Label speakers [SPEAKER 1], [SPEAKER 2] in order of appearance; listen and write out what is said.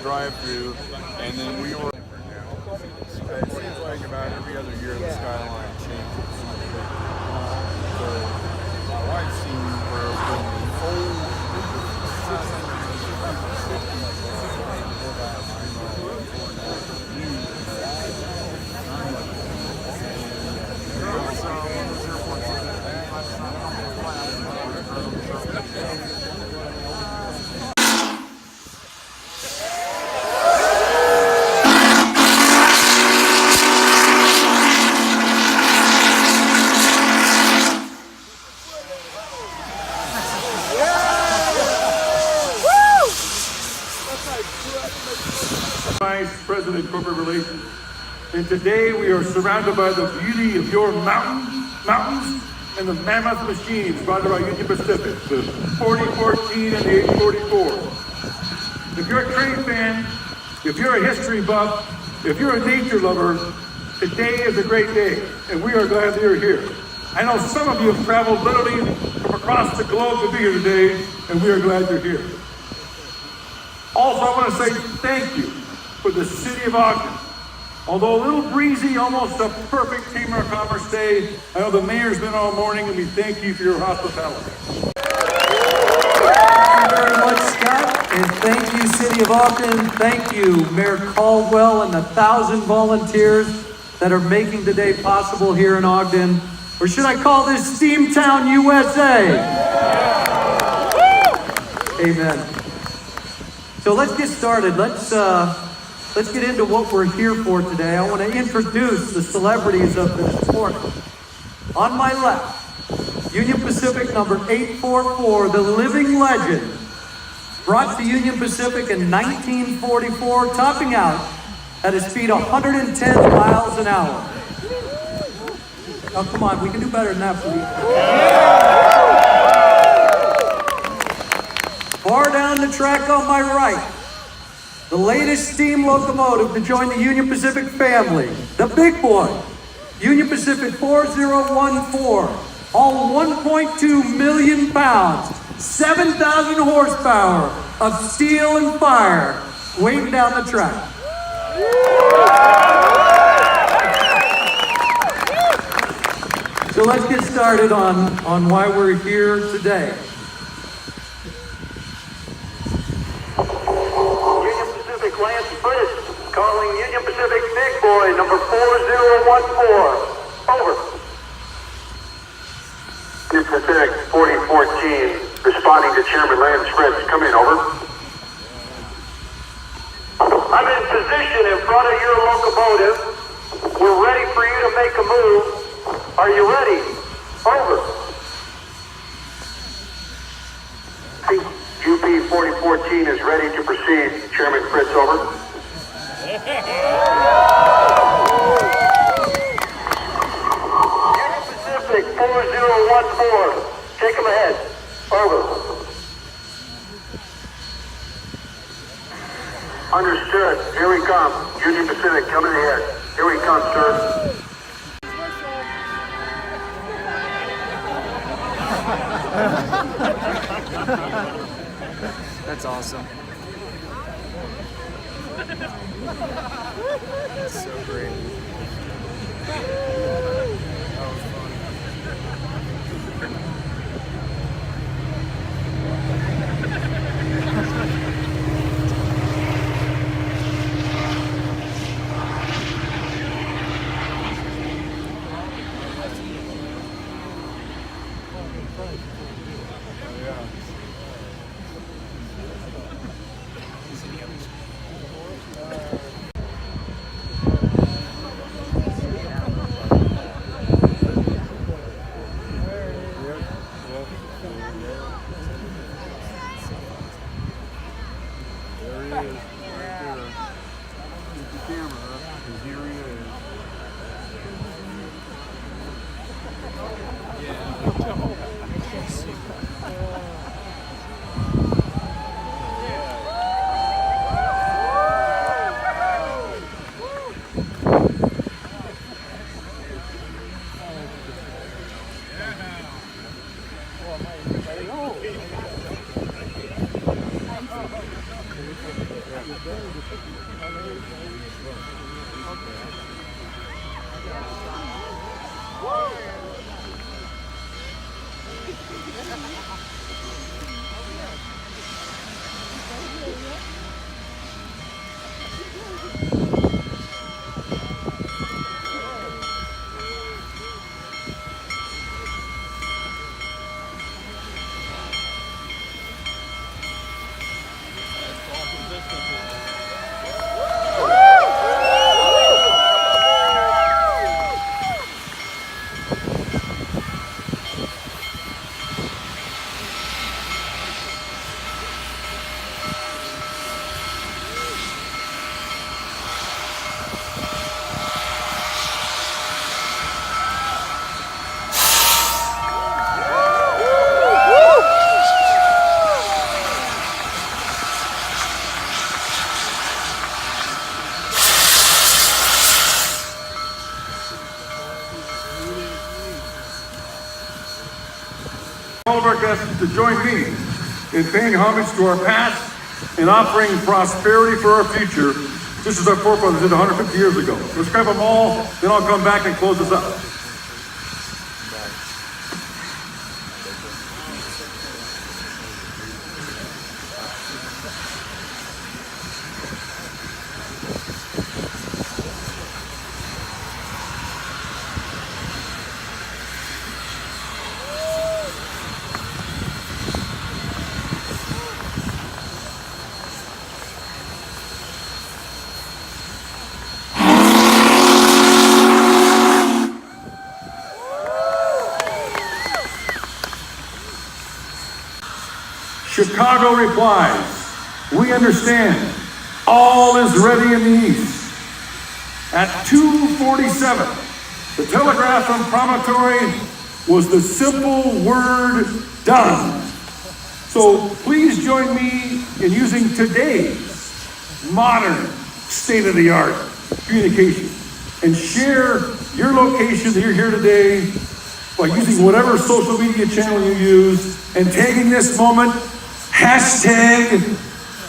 [SPEAKER 1] drive-through, and then we were. It seems like about every other year the skyline changes. So I've seen where when the old 600.
[SPEAKER 2] Vice President, Corporate Relations. And today we are surrounded by the beauty of your mountains and the mammoth machines brought by Union Pacific, the 4014 and the 844. If you're a train fan, if you're a history buff, if you're a nature lover, today is a great day, and we are glad that you're here. I know some of you have traveled literally from across the globe to be here today, and we are glad you're here. Also, I want to say thank you for the city of Ogden. Although a little breezy, almost a perfect Chamber of Commerce day, I know the mayor's been all morning, and we thank you for your hospitality.
[SPEAKER 3] Thank you very much, Scott, and thank you, City of Ogden. Thank you, Mayor Caldwell, and the 1,000 volunteers that are making today possible here in Ogden. Or should I call this Steamtown, USA? Amen. So let's get started. Let's get into what we're here for today. I want to introduce the celebrities of this morning. On my left, Union Pacific number 844, the living legend, brought to Union Pacific in 1944, topping out at a speed of 110 miles an hour. Oh, come on, we can do better than that, please. Far down the track on my right, the latest steam locomotive to join the Union Pacific family, the big boy, Union Pacific 4014, all 1.2 million pounds, 7,000 horsepower of steel and fire, waiting down the track. So let's get started on why we're here today.
[SPEAKER 4] Calling Union Pacific Big Boy, number 4014. Over. Union Pacific 4014, responding to Chairman Lance Fritz. Come in, over. I'm in position in front of your locomotive. We're ready for you to make a move. Are you ready? Over. UP 4014 is ready to proceed. Chairman Fritz, over. Union Pacific 4014, take them ahead. Over. Understood. Here we come. Union Pacific coming ahead. Here we come, sir.
[SPEAKER 5] That's awesome. That's so great.
[SPEAKER 2] All of our guests to join me in paying homage to our past and offering prosperity for our future, just as our forefathers did 150 years ago. Let's grab them all, then I'll come back and close this up. Chicago replies, we understand. All is ready in the east. At 2:47, the telegraph from Promontory was the simple word done. So please join me in using today's modern state-of-the-art communication and share your location that you're here today by using whatever social media channel you use and tagging this moment #